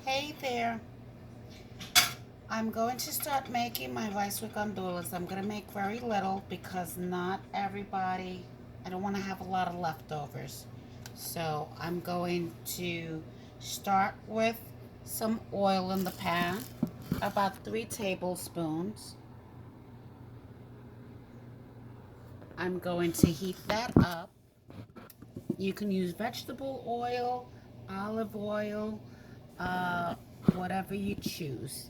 Hey there. I'm going to start making my rice with gandules. I'm going to make very little because not everybody, I don't want to have a lot of leftovers. So I'm going to start with some oil in the pan, about 3 tablespoons. I'm going to heat that up. You can use vegetable oil, olive oil, uh, whatever you choose.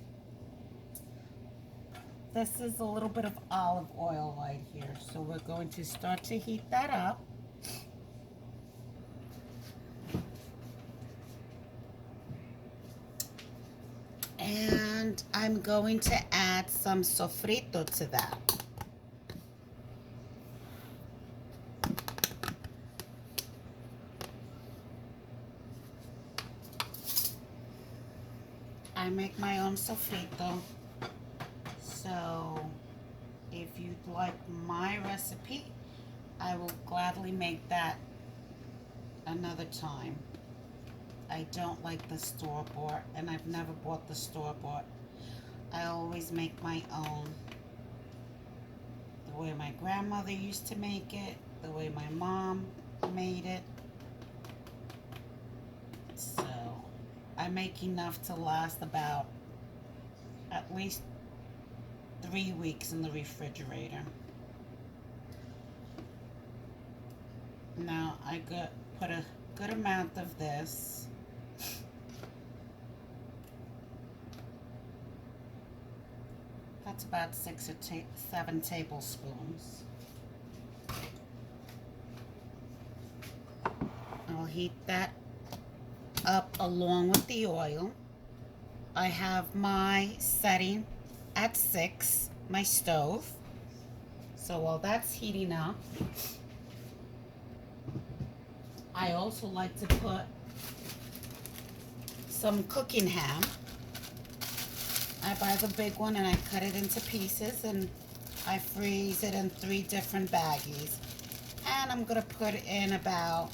This is a little bit of olive oil right here. So we're going to start to heat that up. And I'm going to add some sofrito to that. I make my own sofrito. So if you'd like my recipe, I will gladly make that another time. I don't like the store-bought, and I've never bought the store-bought. I always make my own. The way my grandmother used to make it, the way my mom made it. So I make enough to last about at least 3 weeks in the refrigerator. Now I put a good amount of this. That's about 6 or 7 tablespoons. I'll heat that up along with the oil. I have my setting at 6, my stove. So while that's heating up, I also like to put some cooking ham. I buy the big one and I cut it into pieces and I freeze it in 3 different baggies. And I'm gonna put in about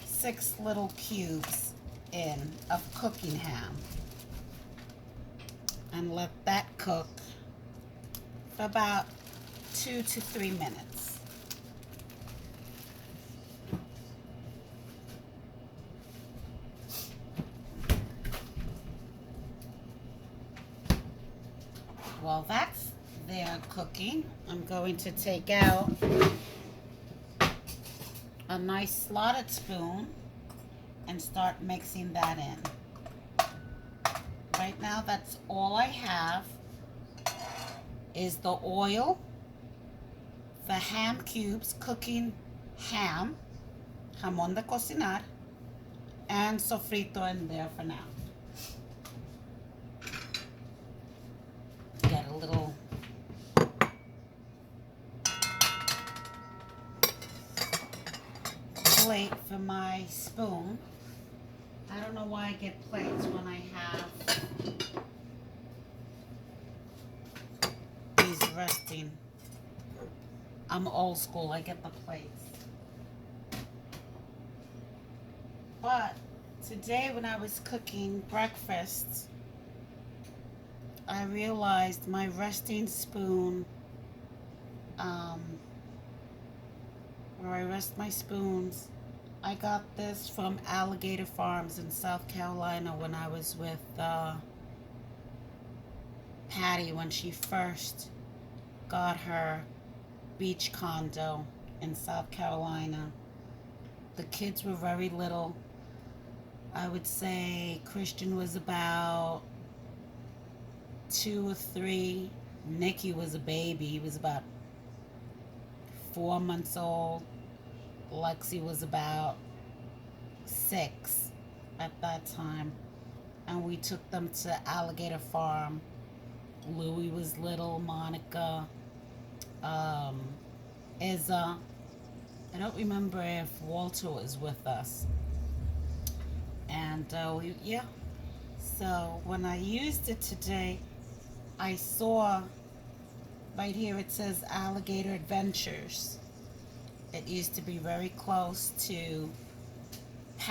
6 little cubes in of cooking ham. And let that cook for about 2 to 3 minutes. While that's there cooking, I'm going to take out a nice slotted spoon and start mixing that in. Right now, that's all I have is the oil, the ham cubes, cooking ham, jamón de cocinar, and sofrito in there for now. Get a little plate for my spoon. I don't know why I get plates when I have these resting. I'm old school, I get the plates. But today when I was cooking breakfast, I realized my resting spoon, where I rest my spoons, I got this from Alligator Farms in South Carolina when I was with Patty when she first got her beach condo in South Carolina. The kids were very little. I would say Christian was about 2 or 3. Nicky was a baby. He was about 4 months old. Lexi was about 6 at that time. And we took them to Alligator Farm. Louie was little, Monica, Izza. I don't remember if Walter was with us. And yeah. So when I used it today, I saw right here it says Alligator Adventures. It used to be very close to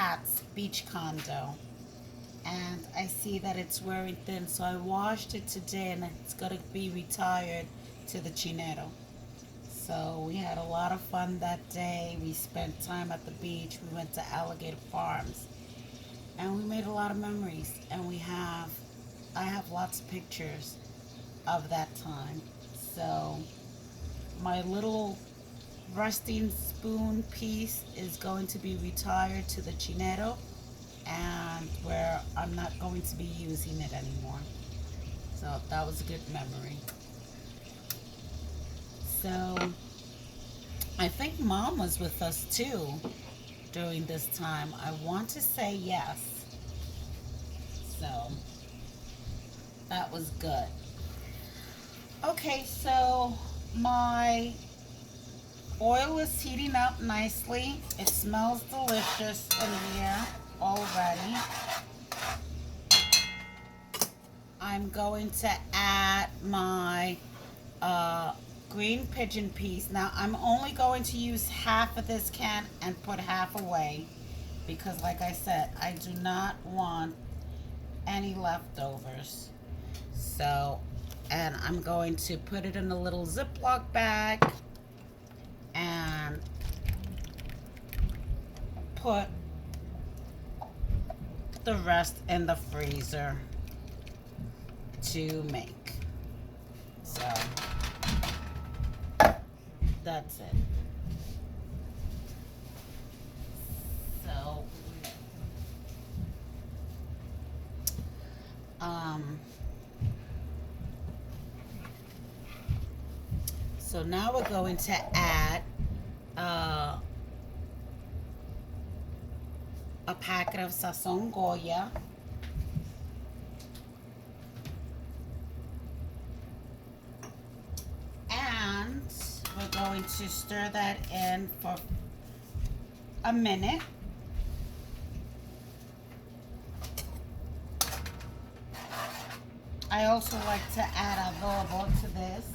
cat's beach condo, and I see that it's wearing thin, so I washed it today and it's gonna be retired to the chinero. So we had a lot of fun that day. We spent time at the beach. We went to Alligator Farms, and we made a lot of memories. And I have lots of pictures of that time. So my little resting spoon piece is going to be retired to the chinero, and where I'm not going to be using it anymore. So that was a good memory. So I think Mom was with us too during this time. I want to say yes. So that was good. Okay, so my oil is heating up nicely. It smells delicious in here already. I'm going to add my green pigeon peas. Now I'm only going to use half of this can and put half away because, like I said, I do not want any leftovers. So, and I'm going to put it in a little Ziploc bag and put the rest in the freezer to make. So that's it. So so now we're going to add a packet of Sazon Goya. And we're going to stir that in for a minute. I also like to add adobo to this.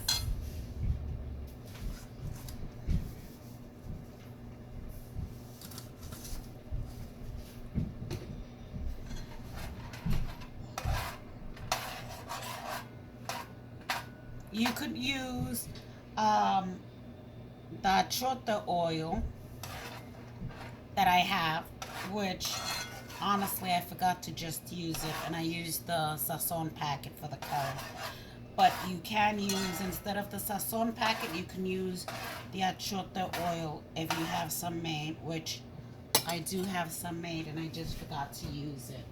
You could use the achiote oil that I have, which honestly I forgot to just use it, and I used the Sazon packet for the color. But you can use, instead of the Sazon packet, you can use the achiote oil if you have some made, which I do have some made and I just forgot to use it.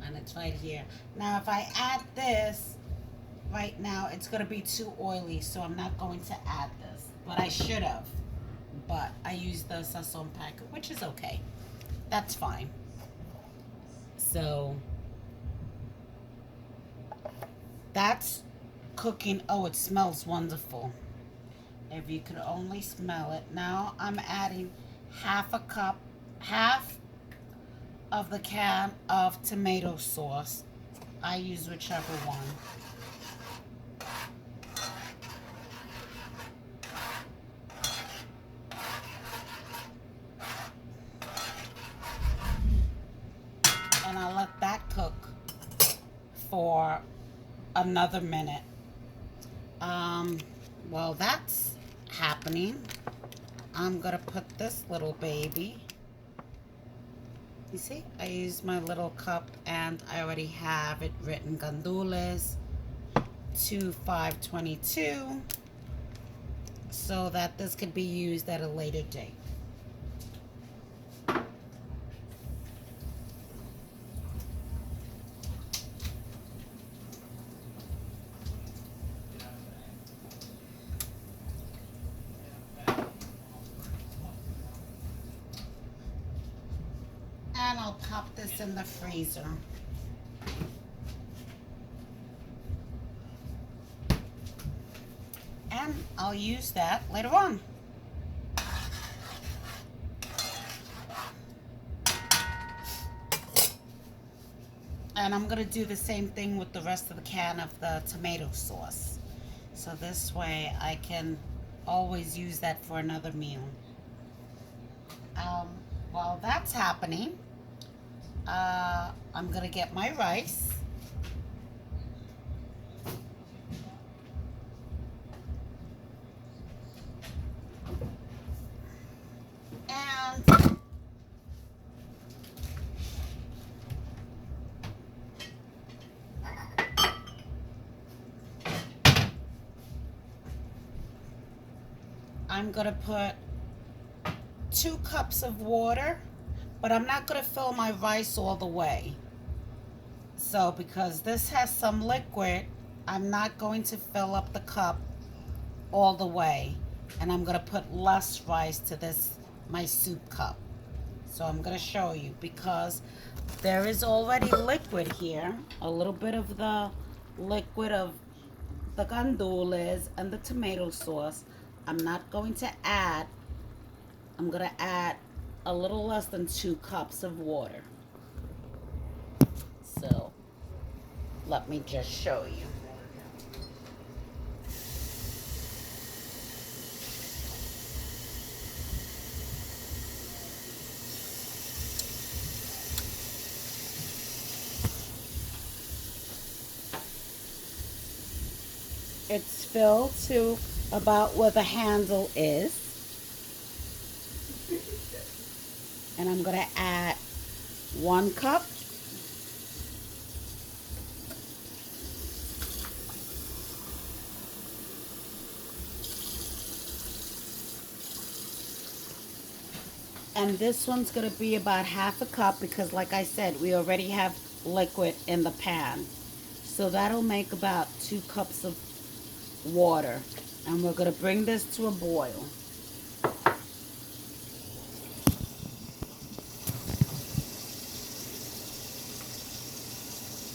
And it's right here. Now if I add this right now, it's going to be too oily, so I'm not going to add this, but I should have. But I used the Sazon packet, which is okay. That's fine. So that's cooking. Oh, it smells wonderful. If you could only smell it. Now I'm adding half of the can of tomato sauce. I use whichever one. And I'll let that cook for another minute. While that's happening, I'm gonna put this little baby. You see, I used my little cup and I already have it written Gandules 2522, so that this could be used at a later date. And I'll pop this in the freezer. And I'll use that later on. And I'm gonna do the same thing with the rest of the can of the tomato sauce. So this way I can always use that for another meal. Um, while that's happening, I'm gonna get my rice. And I'm gonna put 2 cups of water, but I'm not gonna fill my rice all the way. So because this has some liquid, I'm not going to fill up the cup all the way. And I'm gonna put less rice to this, my soup cup. So I'm gonna show you because there is already liquid here. A little bit of the liquid of the gandules and the tomato sauce. I'm not going to add, I'm gonna add a little less than 2 cups of water. So let me just show you. It's filled to about where the handle is. And I'm going to add 1 cup. And this one's going to be about 1/2 cup because like I said, we already have liquid in the pan. So that'll make about 2 cups of water. And we're going to bring this to a boil.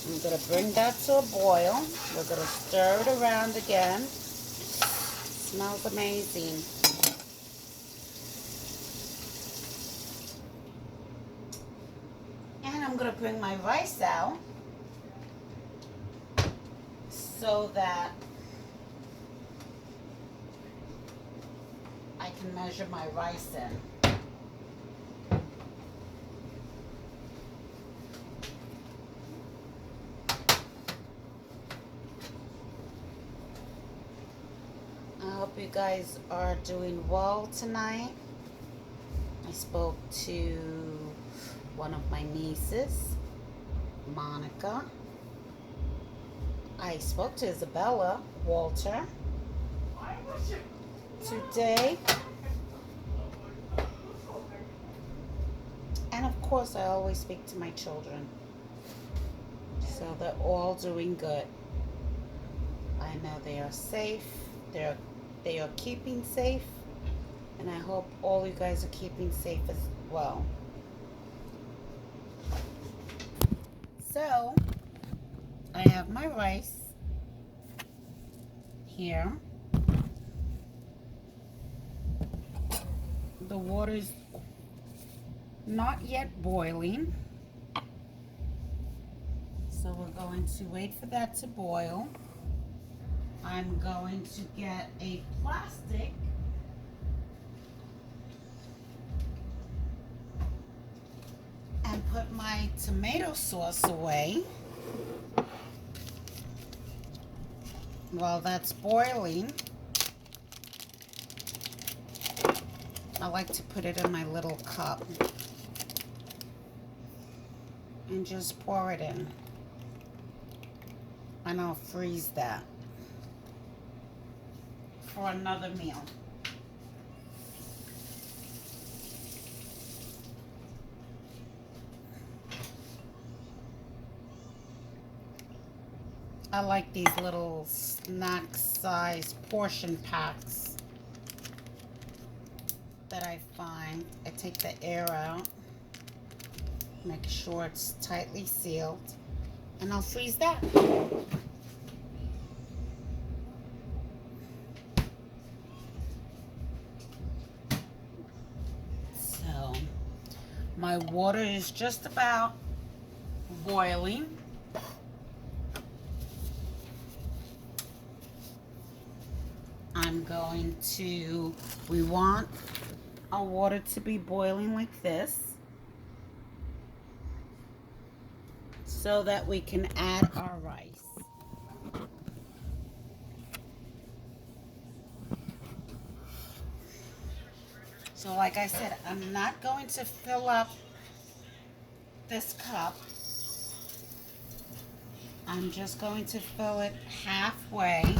I'm going to bring that to a boil. We're going to stir it around again. Smells amazing. And I'm going to bring my rice out so that I can measure my rice in. I hope you guys are doing well tonight. I spoke to one of my nieces, Monica. I spoke to Isabella, Walter, today. And of course, I always speak to my children. So they're all doing good. I know they are safe. They are keeping safe. And I hope all you guys are keeping safe as well. So, I have my rice here. The water's not yet boiling. So we're going to wait for that to boil. I'm going to get a plastic and put my tomato sauce away while that's boiling. I like to put it in my little cup and just pour it in, and I'll freeze that for another meal. I like these little snack size portion packs that I find. I take the air out, make sure it's tightly sealed, and I'll freeze that. So my water is just about boiling. I'm going to, we want our water to be boiling like this so that we can add our rice. So like I said, I'm not going to fill up this cup. I'm just going to fill it halfway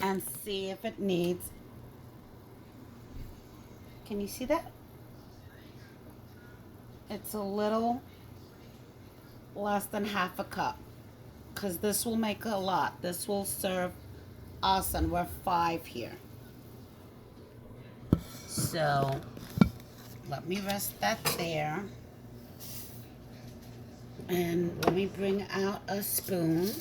and see if it needs. Can you see that? It's a little less than half a cup because this will make a lot. This will serve us, and we're 5 here. So let me rest that there. And let me bring out a spoon.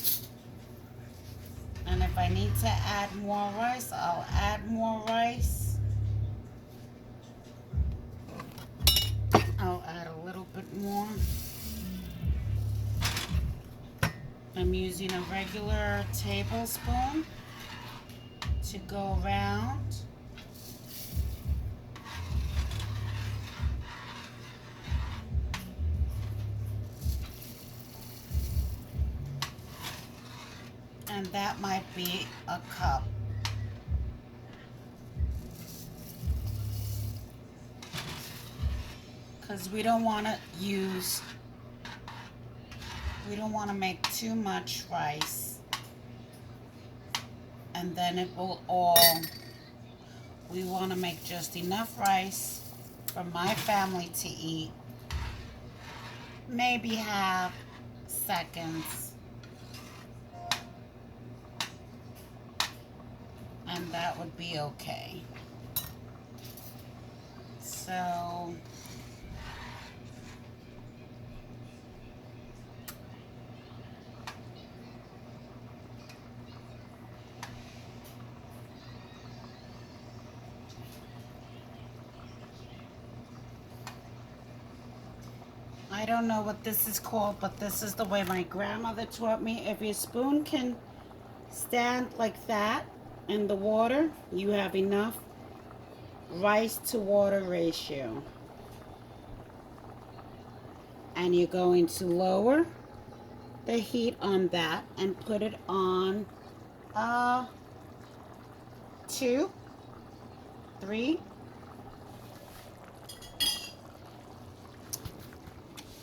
And if I need to add more rice, I'll add more rice. I'll add a little bit more. I'm using a regular tablespoon to go around. And that might be a cup. Because we don't want to make too much rice. And then it will we want to make just enough rice for my family to eat. Maybe have seconds. And that would be okay. So I don't know what this is called, but this is the way my grandmother taught me. If your spoon can stand like that in the water, you have enough rice to water ratio. And you're going to lower the heat on that and put it on 2, 3.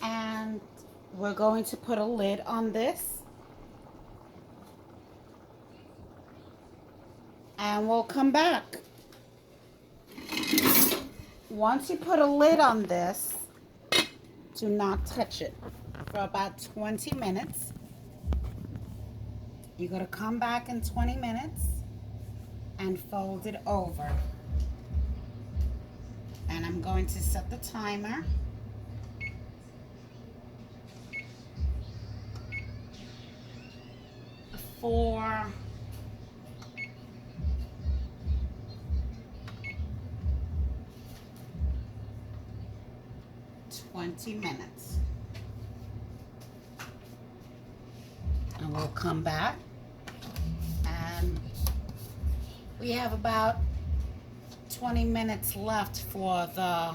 And we're going to put a lid on this. And we'll come back. Once you put a lid on this, do not touch it for about 20 minutes. You're going to come back in 20 minutes and fold it over. And I'm going to set the timer for 20 minutes. And we'll come back, and we have about 20 minutes left for the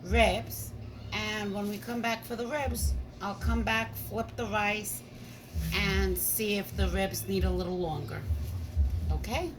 ribs. And when we come back for the ribs, I'll come back, flip the rice, and see if the ribs need a little longer. Okay?